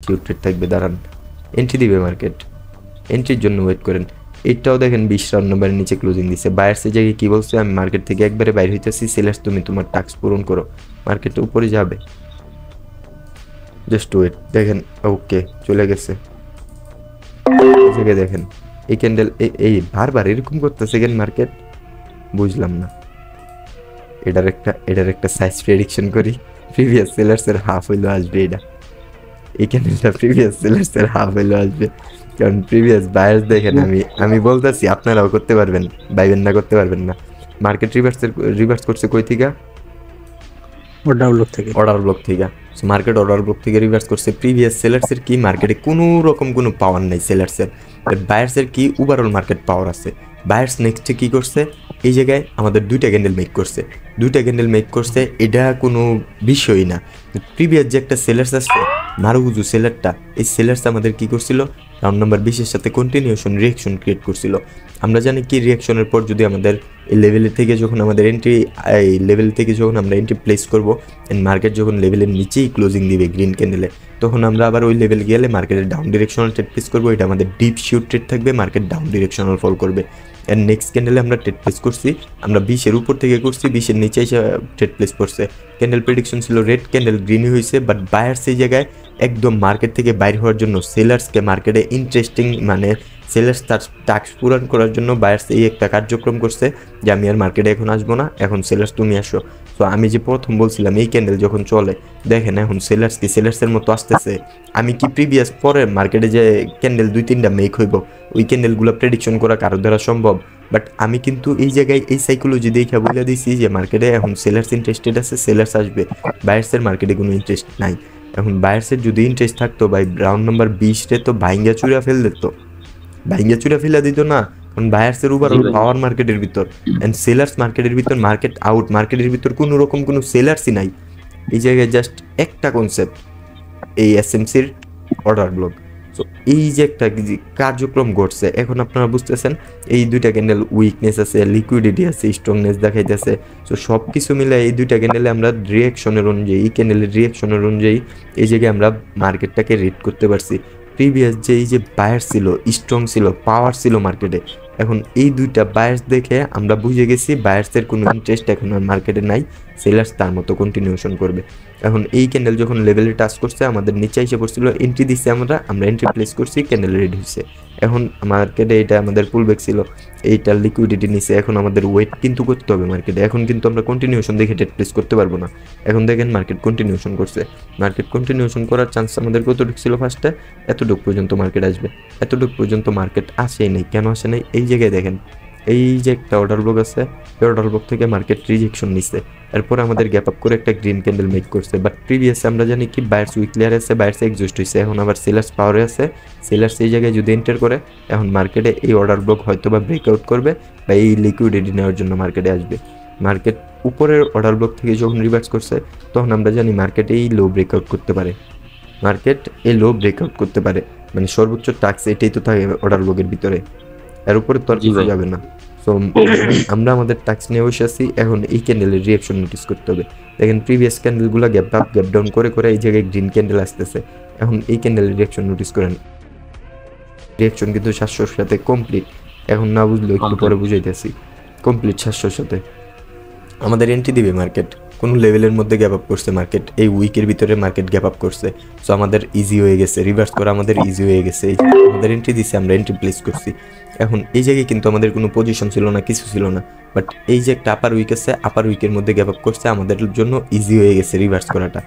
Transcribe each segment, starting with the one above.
Secure trade থাকবে। দাঁড়ান, entry দিবে মার্কেট, এন্ট্রির জন্য ওয়েট করেন। এইটাও দেখেন 20 রাউন্ড নাম্বারের নিচে ক্লোজিং দিচ্ছে। বায়ার্সের জায়গায় কী বলছে, আমি মার্কেট থেকে একবারে বাইরে হইতেছি, সেলার্স তুমি তোমার টাস্ক পূরণ করো, মার্কেটটা উপরে যাবে। জাস্ট ওয়েট, দেখেন ওকে চলে গেছে। এই জায়গায় দেখেন এই ক্যান্ডেল এই বারবার এরকম করতেছে কেন মার্কেট, বুঝলাম না। এটার একটা সাইজ প্রেডিকশন করি, প্রিভিয়াস সেলার্সের হাফ হইলো আসবে। এই ক্যান্ডেলটা প্রিভিয়াস সেলার্সের হাফ হইলো আসবে, কারণ প্রিভিয়াস বায়ার্স দেখেন, আমি বলতেছি আপনারাও করতে পারবেন, বাইবেন না করতে পারবেন না। মার্কেট রিভার্স করছে কই থেকে? অর্ডার ব্লক থেকে। সো মার্কেট অর্ডার ব্লক থেকে রিভার্স করছে। প্রিভিয়াস সেলার্সের কি মার্কেটে কোনো রকম কোনো পাওয়ার নাই সেলার্সের, বায়ার্সের কি ওভারঅল মার্কেট পাওয়ার আছে। বায়ার্স নেক্সটে কী করছে, এই জায়গায় আমাদের দুইটা ক্যান্ডেল মেক করছে, এটা কোনো বিষয়ই না। প্রিভিয়াস যে একটা সেলার্স আছে মারুগুজু সেলারটা, এই সেলার্স আমাদের কি করছিল, রাউন্ড নাম্বার 20-এর সাথে কন্টিনিউশন রিয়াকশন ক্রিয়েট করছিল। আমরা জানি কি রিয়াকশনের পর যদি আমাদের এই লেভেলের থেকে যখন আমাদের এই লেভেল থেকে যখন আমরা এন্ট্রি প্লেস করবো, এন্ড মার্কেট যখন লেভেলের নিচেই ক্লোজিং দিবে গ্রিন ক্যান্ডেলে, তখন আমরা আবার ওই লেভেল গেলে মার্কেটের ডাউন ডিরেকশনাল ট্রেড প্লেস করবো। এটা আমাদের ডিপ শিউট ট্রেড থাকবে, মার্কেট ডাউন ডিরেকশনাল ফল করবে। এন্ড নেক্সট ক্যান্ডেলে আমরা ট্রেড প্লেস করছি, আমরা 20-এর উপর থেকে করছি, 20-এর নিচে এসে ট্রেড প্লেস করছে। ক্যান্ডেল প্রেডিকশন ছিল রেড ক্যান্ডেল গ্রিনই হয়েছে, বাট বায়ার্স এই জায়গায় একদম মার্কেট থেকে বাইর হওয়ার জন্য সেলার্সকে মার্কেটে ইন্টারেস্টিং মানে সেলার্স তার টাস্ক পূরণ করার জন্য বায়ার্স এই একটা কার্যক্রম করছে যে আমি আর মার্কেটে এখন আসবো না, এখন সেলার্স তুমি আসো। তো আমি যে প্রথম বলছিলাম এই ক্যান্ডেল যখন চলে, দেখেন এখন সেলার্স কি সেলার্সের মতো আসতেছে। আমি কি প্রিভিয়াস পরে মার্কেটে যে ক্যান্ডেল 2-3টা মেক হইব, ওই ক্যান্ডেলগুলো প্রেডিকশন করা কারো দ্বারা সম্ভব? বাট আমি কিন্তু এই জায়গায় এই সাইকোলজি দেখে বলে দিছি যে মার্কেটে এখন সেলার্স ইন্টারেস্টেড আছে, সেলার্স আসবে, বায়ার্সের মার্কেটে কোনো ইন্টারেস্ট নাই। এখন বায়ার্সের যদি ইন্টারেস্ট থাকতো ভাই রাউন্ড নাম্বার 20-রে তো ভাইঙ্গা চুরা ফেলে দিত না, কারণ বায়ার্সের ওভারঅল পাওয়ার মার্কেটের ভিতর এন্ড সেলার্স মার্কেটের ভিতর, মার্কেট আউট, মার্কেটের ভিতর কোনো রকম কোনো সেলার্সই নাই। এই জায়গায় জাস্ট একটা কনসেপ্ট, এই এসএমসির অর্ডার ব্লক। সো এই যে একটা কার্যক্রম ঘটছে, এখন আপনারা বুঝতেছেন এই দুইটা ক্যান্ডেল উইকনেস আছে, লিকুইডিটি আছে, স্ট্রংনেস দেখাইতেছে। সো সব কিছু মিলে এই দুইটা ক্যান্ডেলে আমরা রিয়াকশনের অনুযায়ী, এই ক্যান্ডেলের রিয়াকশনের অনুযায়ী এই জায়গায় আমরা মার্কেটটাকে রিড করতে পারছি। প্রিভিয়াস যে এই যে বায়ার ছিল, স্ট্রং ছিল, পাওয়ার ছিল মার্কেটে, এখন এই দুইটা বায়ার্স দেখে আমরা বুঝে গেছি বায়ার্সের কোনো ইন্টারেস্ট এখন আর মার্কেটে নাই, সেলার্স তার মতো কন্টিনিউশন করবে। এখন এই ক্যান্ডেল যখন লেভেলে টাচ করছে, আমাদের নিচে এসে পড়ছিল, এন্ট্রি দিচ্ছে, আমরা এন্ট্রি প্লেস করছি, ক্যান্ডেল রেডি হয়েছে। এখন মার্কেটে এটা আমাদের পুলব্যাক ছিল, এইটার লিকুইডিটি নিচ্ছে, এখন আমাদের ওয়েট কিন্তু করতে হবে মার্কেটে। এখন কিন্তু আমরা কন্টিনিউশন দেখে ট্রেড প্লেস করতে পারবো না। এখন দেখেন মার্কেট কন্টিনিউশন করছে, মার্কেট কন্টিনিউশন করার চান্স আমাদের কতটুকু ছিল ফার্স্টে, এতটুকু পর্যন্ত মার্কেট আসবে, এতটুকু পর্যন্ত মার্কেট আসেই নেই। কেন আসে নাই? এই জায়গায় দেখেন এই যে একটা অর্ডার ব্লক আছে, এই অর্ডার ব্লক থেকে মার্কেট রিজেকশন নিচ্ছে, এরপর আমাদের গ্যাপ আপ করে একটা গ্রিন ক্যান্ডেল মেক করছে। বাট প্রিভিয়াসে আমরা জানি কি বায়ার্স উইকলিয়ার আছে, বায়ার্স এক্সজস্ট হয়েছে, এখন আবার সেলার্স পাওয়ারে আছে, সেলার্স এই জায়গায় যদি এন্টার করে, এখন মার্কেটে এই অর্ডার ব্লক হয়তো বা ব্রেকআউট করবে বা এই লিকুইডিটি নেওয়ার জন্য মার্কেটে আসবে। মার্কেট উপরের অর্ডার ব্লক থেকে যখন রিভার্স করছে, তখন আমরা জানি মার্কেট এই লো ব্রেকআউট করতে পারে, মানে সর্বোচ্চ টাস্ক এটাই তো থাকে অর্ডার ব্লকের ভিতরে, এর উপরে তো আর কিছু যাবে না। সো আমরা আমাদের টাস্ক নিয়ে বসে আছি, এখন এই ক্যান্ডেলের রিয়াকশন নোটিস করতে হবে। দেখেন প্রিভিয়াস ক্যান্ডেলগুলো গ্যাপ আপ গ্যাপ ডাউন করে করে এই জায়গায় গ্রিন ক্যান্ডেল আসতেছে, এখন এই ক্যান্ডেলের রিয়াকশন নোটিস করেন। রিয়াকশন কিন্তু 700-র সাথে কমপ্লিট, এখন না বুঝলেও একটু পরে বুঝাইতেছি, কমপ্লিট 700-র সাথে আমাদের এন্ট্রি দিবে মার্কেট। কোনো লেভেলের মধ্যে গ্যাপ আপ করছে মার্কেট, এই উইকের ভিতরে মার্কেট গ্যাপ আপ করছে, সো আমাদের ইজি হয়ে গেছে, রিভার্স করা আমাদের ইজি হয়ে গেছে। আমাদের এন্ট্রি দিচ্ছে, আমরা এন্ট্রি প্লেস করছি। এখন এই জায়গায় কিন্তু আমাদের কোনো পজিশন ছিল না, কিছু ছিল না, বাট এই যে একটা আপার উইক আছে, আপার উইকের মধ্যে গ্যাপ আপ করছে, আমাদের জন্য ইজি হয়ে গেছে রিভার্স করাটা।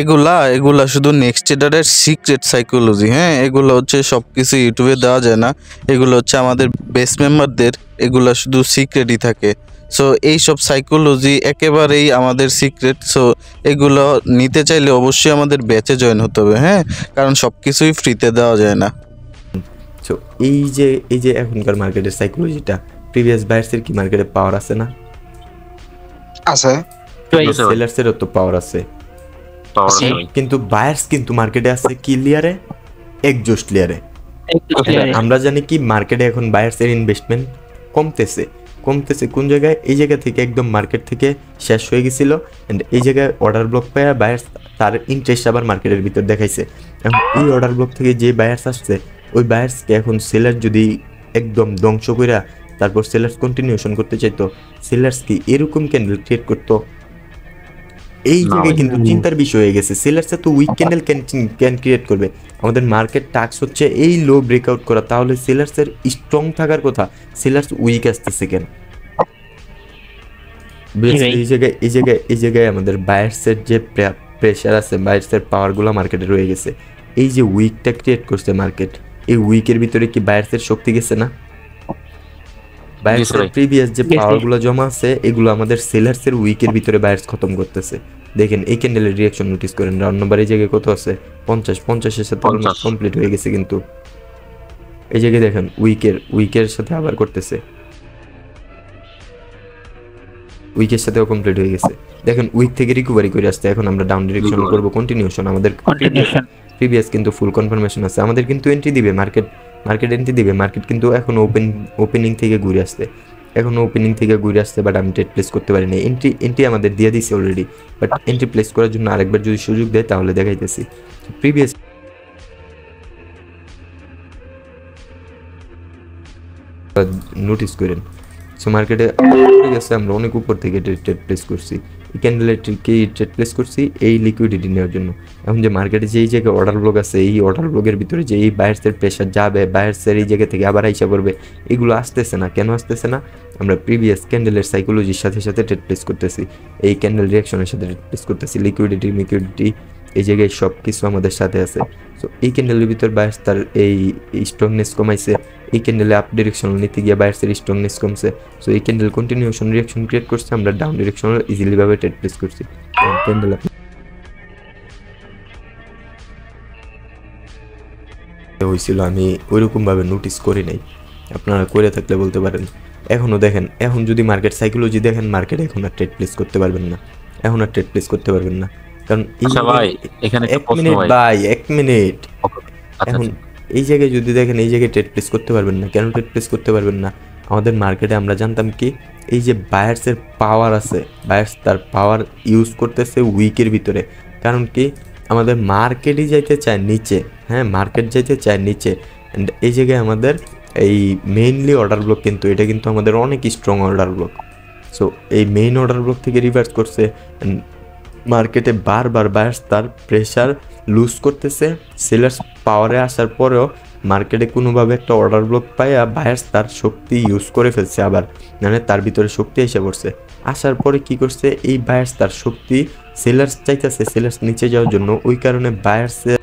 এগুলা শুধু নেক্সট ট্রেডারের সিক্রেট সাইকোলজি। হ্যাঁ, এগুলো হচ্ছে সবকিছু ইউটিউবে দেওয়া যায় না, এগুলো হচ্ছে আমাদের বেস মেম্বারদের, এগুলা শুধু সিক্রেটই থাকে। সো এইসব সাইকোলজি একেবারেই আমাদের সিক্রেট। সো এগুলো নিতে চাইলে অবশ্যই আমাদের ব্যাচে জয়েন হতে হবে। হ্যাঁ, কারণ সব কিছুই ফ্রিতে দেওয়া যায় না। সো এই যে এখনকার মার্কেটের সাইকোলজিটা, প্রিভিয়াস বায়ার্সের কি মার্কেটে পাওয়ার আছে না? আছে, সেলার্সেরও তো পাওয়ার আছে, কিন্তু বায়ার্স কিন্তু মার্কেটে আছে কি লেয়ারে? এক্সজস্ট লেয়ারে। আমরা জানি কি মার্কেটে এখন বায়ার্সের ইনভেস্টমেন্ট কমতেছে কোন জায়গায়? এই জায়গা থেকে একদম মার্কেট থেকে শেষ হয়ে গেছিল, এন্ড এই জায়গায় অর্ডার ব্লক পায় বায়ার্স তার ইন্টারেস্ট আবার মার্কেটের ভিতর দেখাইছে। এখন এই অর্ডার ব্লক থেকে যে বায়ার্স আসছে ওই বায়ার্সকে এখন সেলার যদি একদম ধ্বংস কইরা তারপর সেলার্স কন্টিনিউশন করতে চাইতো, সেলার্স কি এরকম ক্যান্ডেল ক্রিয়েট করতো? এই জায়গায় কিন্তু চিন্তার বিষয় হয়ে গেছে। সেলার্সে তো উইক ক্যান্ডেল ক্যান ক্রিয়েট করবে। আমাদের মার্কেট টাস্ক হচ্ছে এই লো ব্রেকআউট করা, তাহলে সেলার্সের স্ট্রং থাকার কথা, সেলার্স উইক আসতেছে কেন? এই জায়গায় আমাদের বায়ার্সের যে প্রেশার আছে, বায়ার্সের পাওয়ারগুলো মার্কেটে রয়ে গেছে। এই যে উইকটা ক্রিয়েট করছে মার্কেট, এই উইকের ভিতরে কি বায়ার্সের শক্তি গেছে না? বায়ার্সের প্রিভিয়াস যে পাওয়ারগুলো জমা আছে এগুলো আমাদের সেলার্সের উইকের ভিতরে বায়ার্স খতম করতেছে। দেখেন এই ক্যান্ডেলের রিঅ্যাকশন নোটিস করেন, রাউন্ড নাম্বার এই জায়গায় কত আছে? 50 এর সাথে অলমোস্ট কমপ্লিট হয়ে গেছে, কিন্তু এই জায়গায় দেখেন উইকের সাথে আবার করতেছে, উইকের সাথেও কমপ্লিট হয়ে গেছে। দেখেন উইক থেকে রিকভারি করে আসতে এখন আমরা ডাউন ডিরেকশন করব, কন্টিনিউশন। আমাদের প্রিভিয়াস কিন্তু ফুল কনফার্মেশন আছে, আমাদের কিন্তু এন্ট্রি দিবে মার্কেট এন্ট্রি দিবে। মার্কেট কিন্তু এখন ওপেনিং থেকে ঘুরে আসছে, বাট আমি ট্রেড প্লেস করতে পারি না। এন্ট্রি আমাদের দিয়ে দিছে অলরেডি, বাট এন্ট্রি প্লেস করার জন্য আরেকবার যদি সুযোগ দেয় তাহলে দেখাইতেছি। প্রিভিয়াস নোটিস করেন, সো মার্কেটে গেছে আমরা অনেক উপর থেকে ট্রেড প্লেস করছি, এই ক্যান্ডেলের ট্রেড প্লেস করছি এই লিকুইডিটি নেওয়ার জন্য। এখন যে মার্কেটে যে এই জায়গায় অর্ডার ব্লক আছে, এই অর্ডার ব্লকের ভিতরে যে এই বায়ার্সের প্রেশার যাবে, বায়ার্সের এই জায়গা থেকে আবার আইসা করবে, এগুলো আসতেছে না। কেন আসতেছে না? আমরা প্রিভিয়াস ক্যান্ডেলের সাইকোলজির সাথে সাথে ট্রেড প্লেস করতেছি, এই ক্যান্ডেল রিঅ্যাকশনের সাথে ট্রেড প্লেস করতেছি। লিকুইডিটি এই জায়গায় সব কিছু আমাদের সাথে আছে। সো এই ক্যান্ডেলের ভিতর বায়ার্স তার এই স্ট্রংনেস কমাইছে, এই ক্যান্ডেলে আপ ডিরেকশনাল নিতে গিয়ে বায়ার্সের স্ট্রংনেস কমছে। সো এই ক্যান্ডেল কন্টিনিউশন রিঅ্যাকশন ক্রিয়েট করছে, আমরা ডাউন ডিরেকশনাল ইজিলি ভাবে ট্রেড প্লেস করছি। ক্যান্ডেল হয়েছিল আমি ওইরকম ভাবে নোটিস করি নাই, আপনারা করে থাকলে বলতে পারেন। এখনও দেখেন, এখন যদি মার্কেট সাইকোলজি দেখেন, মার্কেট এখন আর ট্রেড প্লেস করতে পারবেন না, কারণ এক মিনিট এখন এই জায়গায় যদি দেখেন, এই জায়গায় ট্রেড প্লেস করতে পারবেন না। কেন ট্রেড প্লেস করতে পারবেন না? আমাদের মার্কেটে আমরা জানতাম কি এই যে বায়ার্সের পাওয়ার আছে, বায়ার্স তার পাওয়ার ইউজ করতেছে উইকের ভিতরে। কারণ কি আমাদের মার্কেটই যাইতে চায় নিচে, মার্কেট যাইতে চায় নিচে। অ্যান্ড এই জায়গায় আমাদের এই মেইনলি অর্ডার ব্লক, কিন্তু এটা কিন্তু আমাদের অনেক স্ট্রং অর্ডার ব্লক। সো এই মেইন অর্ডার ব্লক থেকে রিভার্স করছে, মার্কেটে বারবার বায়ার্স তার প্রেশার লুজ করতেছে। সেলার্স পাওয়ারে আসার পরেও মার্কেটে কোনোভাবে একটা অর্ডার ব্লক পাইয়া বায়ার্স তার শক্তি ইউজ করে ফেলছে, আবার মানে তার ভিতরে শক্তি এসে পড়ছে। আসার পরে কি করছে, এই বায়ার্স তার শক্তি সেলার্স চাইতেছে সেলার্স নিচে যাওয়ার জন্য, ওই কারণে বায়ার্সে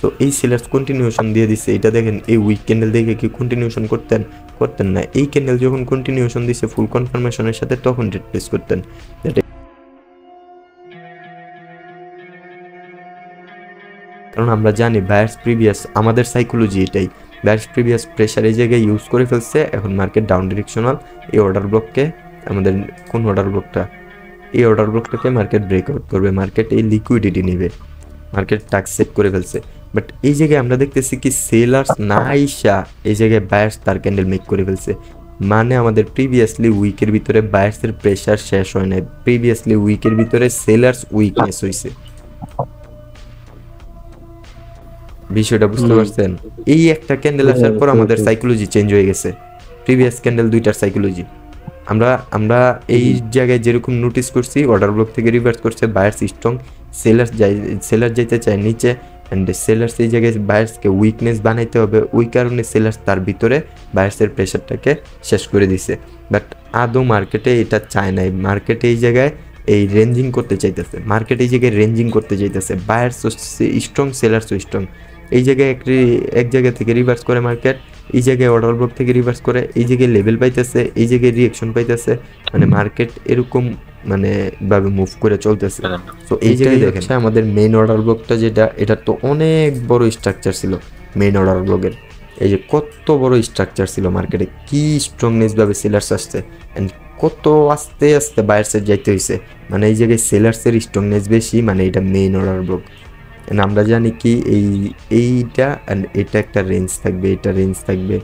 সো এই সেলার্স কন্টিনিউশন দিয়ে দিচ্ছে। এটা দেখেন এই উইক ক্যান্ডেল দেখে কি কন্টিনিউশন করতেন না? এই ক্যান্ডেল যখন কন্টিনিউশন দিচ্ছে ফুল কনফার্মেশনের সাথে, তখন ট্রেড প্লেস করতেন। কারণ আমরা জানি বায়ার্স প্রিভিয়াস, আমাদের সাইকোলজি এটাই, বায়ার্স প্রিভিয়াস প্রেশার এই জায়গায় ইউজ করে ফেলছে। এখন মার্কেট ডাউন ডিরেকশনাল, এই অর্ডার ব্লককে আমাদের কোন অর্ডার ব্লকটা, এই অর্ডার ব্লকটাকে মার্কেট ব্রেকআউট করবে, মার্কেট এই লিকুইডিটি নেবে, মার্কেট টাস্ক সেট করে ফেলছে। বাট এই জায়গায় আমরা দেখতেছি কি সেলার্স না আইসা এই জায়গায় বায়ার্স তার ক্যান্ডেল মেক করে ফেলছে। মানে আমাদের প্রিভিয়াসলি উইকের ভিতরে বায়ার্সের প্রেশার শেষ হয় নাই, প্রিভিয়াসলি উইকের ভিতরে সেলার্স উইকনেস হয়েছে। বিষয়টা বুঝতে পারছেন? এই একটা ক্যান্ডেল আসার পর আমাদের সাইকোলজি চেঞ্জ হয়ে গেছে, প্রিভিয়াস ক্যান্ডেল দুইটার সাইকোলজি। আমরা এই জায়গায় যেরকম নোটিস করছি, অর্ডার ব্লক থেকে রিভার্স করছে, বায়ার্স স্ট্রং, সেলার যাইতে চায় নিচে, অ্যান্ড সেলার্স এই জায়গায় বায়ার্সকে উইকনেস বানাইতে হবে, ওই কারণে সেলার্স তার ভিতরে বায়ার্সের প্রেশারটাকে শেষ করে দিছে। বাট আদৌ মার্কেটে এটা চায় নাই, মার্কেটে এই জায়গায় এই রেঞ্জিং করতে চাইতেছে, বায়ার্স স্ট্রং, সেলার্স স্ট্রং। এই জায়গায় এক জায়গা থেকে রিভার্স করে মার্কেট, এই জায়গায় অর্ডার ব্লক থেকে রিভার্স করে, এই জায়গায় লেভেল পাইতেছে, এই জায়গায় রিঅ্যাকশন পাইতেছে, মানে মার্কেট এরকম মানে ভাবে মুভ করে চলতেছে। তো এই জায়গায় দেখেন আমাদের মেইন অর্ডার ব্লকটা যেটা, এটা তো অনেক বড় স্ট্রাকচার ছিল মেইন অর্ডার ব্লকের। এই যে কত বড় স্ট্রাকচার ছিল, মার্কেটে কি স্ট্রংনেস ভাবে সেলার্স আসছে, অ্যান্ড কত আস্তে আস্তে বায়ার্সের যাইতে হয়েছে। মানে এই জায়গায় সেলার্সের স্ট্রংনেস বেশি, মানে এটা মেইন অর্ডার ব্লক। আমরা জানি কি এইটা অ্যান্ড এটা একটা রেঞ্জ থাকবে, এটা রেঞ্জ থাকবে,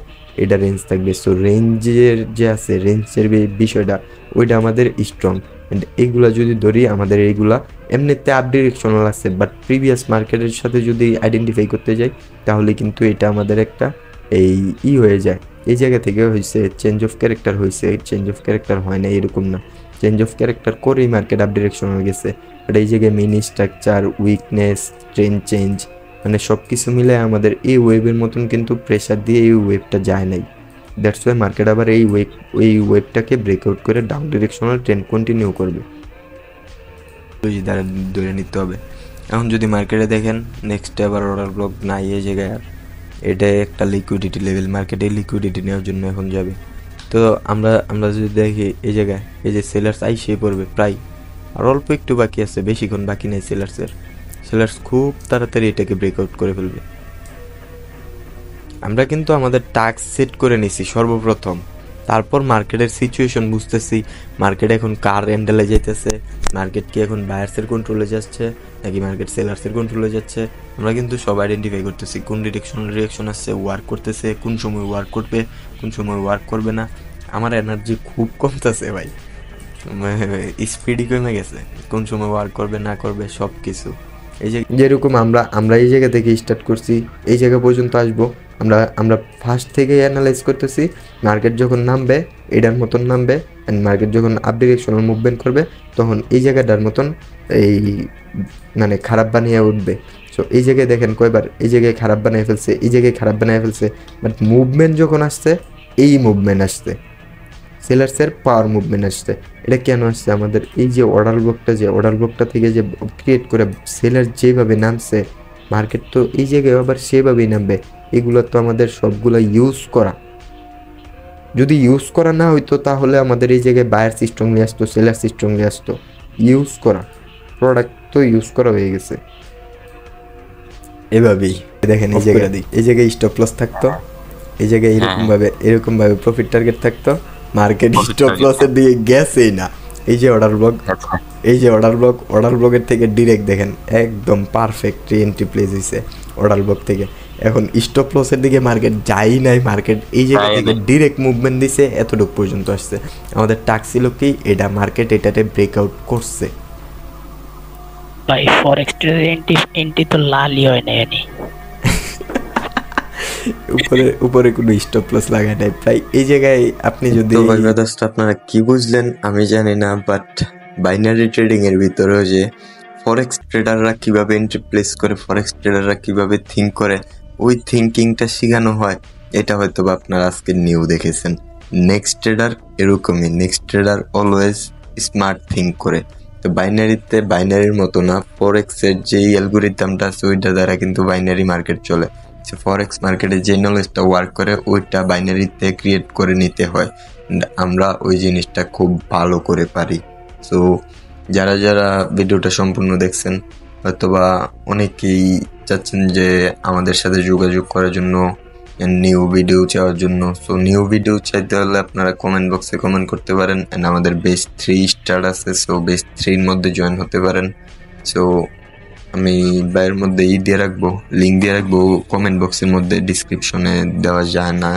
এটা রেঞ্জ থাকবে। সো রেঞ্জের যে আছে রেঞ্জের বিষয়টা ওইটা আমাদের স্ট্রং। অ্যান্ড এইগুলা যদি ধরি আমাদের এইগুলা এমনিতে আপ ডিরেকশনাল আছে, বাট প্রিভিয়াস মার্কেটের সাথে যদি আইডেন্টিফাই করতে যাই তাহলে কিন্তু এটা আমাদের একটা এই হয়ে যায়। এই জায়গা থেকে হয়েছে চেঞ্জ অফ ক্যারেক্টার হয়েছে, চেঞ্জ অফ ক্যারেক্টার হয় না এরকম না, চেঞ্জ অফ ক্যারেক্টার করেই মার্কেট আপ ডিরেকশনাল গেছে। বাট এই জায়গায় mini structure, weakness, trend change মানে সব কিছু মিলে আমাদের এই ওয়েভের মতন কিন্তু প্রেশার দিয়ে এই ওয়েভটা যায় নাই। দ্যাটস ওয়াই মার্কেট আবার এই ওয়েভটাকে ব্রেকআউট করে ডাউন ডিরেকশনাল ট্রেন্ড কন্টিনিউ করবে, দ্বারা ধরে নিতে হবে। এখন যদি মার্কেটে দেখেন নেক্সট আবার অর্ডার ব্লক নাই এই জায়গায়, আর এটা একটা লিকুইডিটি লেভেল, মার্কেটে লিকুইডিটি নেওয়ার জন্য এখন যাবে। তো আমরা যদি দেখি এই জায়গায় এই যে সেলার্স আইসে পড়বে প্রায়, আর অল্প একটু বাকি আছে, বেশিক্ষণ বাকি নেই সেলার্স খুব তাড়াতাড়ি এটাকে ব্রেকআউট করে ফেলবে। আমরা কিন্তু আমাদের টাস্ক সেট করে নিছি সর্বপ্রথম, তারপর মার্কেটের সিচুয়েশন বুঝতেছি, মার্কেট এখন কার হ্যান্ডেলে যাইতেছে, মার্কেট কি এখন বায়ার্সের কন্ট্রোলে যাচ্ছে নাকি মার্কেট সেলার্সের কন্ট্রোলে যাচ্ছে, আমরা কিন্তু সব আইডেন্টিফাই করতেছি। কোন রিয়েকশন আসছে, ওয়ার্ক করতেছে, কোন সময় ওয়ার্ক করবে, কোন সময় ওয়ার্ক করবে না। আমার এনার্জি খুব কমতেছে ভাই, স্পিডই কমে গেছে, কোন সময় ওয়ার্ক করবে না করবে সব কিছু। এই যে যেরকম আমরা এই জায়গা থেকে স্টার্ট করছি, এই জায়গা পর্যন্ত আসবো, আমরা ফার্স্ট থেকে অ্যানালাইজ করতেছি। মার্কেট যখন নামবে এটার মতন নামবে, অ্যান্ড মার্কেট যখন আপ ডিরেকশনাল মুভমেন্ট করবে তখন এই জায়গাটার মতন এই মানে খারাপ বানিয়ে উঠবে। সো এই জায়গায় দেখেন কয়বার এই জায়গায় খারাপ বানিয়ে ফেলছে, এই জায়গায় খারাপ বানিয়ে ফেলছে, বাট মুভমেন্ট যখন আসছে এই মুভমেন্ট আসছে, সেলার্সের পাওয়ার মুভমেন্ট আসছে। এটা কেন আসছে? আমাদের এই যে অর্ডার ব্লকটা থেকে যে ক্রিয়েট করে সেলার যেভাবে নামছে, মার্কেট তো এই জায়গায় আবার সেভাবেই নামবে। এগুলো তো আমাদের সবগুলো ইউজ করা, যদি ইউজ করা না হইতো তাহলে আমাদের এই জায়গায় বায়ার স্ট্রংলি আসতো, সেলার স্ট্রংলি আসতো। ইউজ করা প্রোডাক্ট তো ইউজ করা হয়ে গেছে এভাবেই। দেখেন এই জায়গায় স্টপ লস থাকতো, এই জায়গায় এরকমভাবে প্রফিট টার্গেট থাকতো, মার্কেট স্টপ লসের দিকে গেছেই না। এই যে অর্ডার ব্লকের থেকে ডিরেক্ট দেখেন একদম পারফেক্ট এন্ট্রি প্লেস হয়েছে অর্ডার ব্লক থেকে। এখন স্টপ লসের দিকে মার্কেট যাই নাই, মার্কেট এই জায়গা থেকে ডিরেক্ট মুভমেন্ট দিছে, এতটুকু পর্যন্ত আসছে। আমাদের টাস্ক ছিল কি এটা মার্কেট এটাতে ব্রেকআউট করছে। ভাই ফরেক্স এন্ট্রি তো লালই হয় না, জানি উপরে কোনো স্টপ লস লাগায় নাই প্রায় এই জায়গায়। আপনি যদি আপনারা কি বুঝলেন আমি জানি না, বাট বাইনারি ট্রেডিং এর ভিতরেও যে ফরেক্স ট্রেডাররা কিভাবে এন্ট্রি প্লেস করে, ফরেক্স ট্রেডাররা কিভাবে থিঙ্ক করে, ওই থিঙ্কিংটা শেখানো হয়। এটা হয়তো বা আপনারা আজকে নিউ দেখেছেন। নেক্সট ট্রেডার এরকমই, next trader always smart think করে। তো বাইনারির মতো না, ফরেক্সের যেই অ্যালগোরিদমটা আছে ওইটা দ্বারা কিন্তু বাইনারি মার্কেট চলে। ফরেক্স মার্কেটে যে নলেজটা ওয়ার্ক করে ওইটা বাইনারিতে ক্রিয়েট করে নিতে হয়। আমরা ওই জিনিসটা খুব ভালো করে পারি। সো যারা ভিডিওটা সম্পূর্ণ দেখছেন হয়তোবা অনেকেই চাচ্ছেন যে আমাদের সাথে যোগাযোগ করার জন্য, নিউ ভিডিও চাওয়ার জন্য। সো নিউ ভিডিও চাইতে হলে আপনারা কমেন্ট বক্সে কমেন্ট করতে পারেন, অ্যান্ড আমাদের বেস্ট 3 স্টার আছে, সো বেস্ট 3 মধ্যে জয়েন হতে পারেন। সো আমি বাইরের মধ্যে লিঙ্ক দিয়ে রাখবো কমেন্ট বক্সের মধ্যে, ডিসক্রিপশনে দেওয়া যায় না,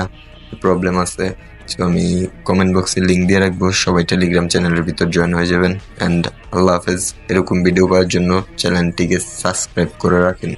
প্রবলেম আছে। সো আমি কমেন্ট বক্সে লিঙ্ক দিয়ে রাখবো, সবাই টেলিগ্রাম চ্যানেলের ভিতর জয়েন হয়ে যাবেন। অ্যান্ড আল্লাহ হাফেজ। এরকম ভিডিও পাওয়ার জন্য চ্যানেলটিকে সাবস্ক্রাইব করে রাখেন।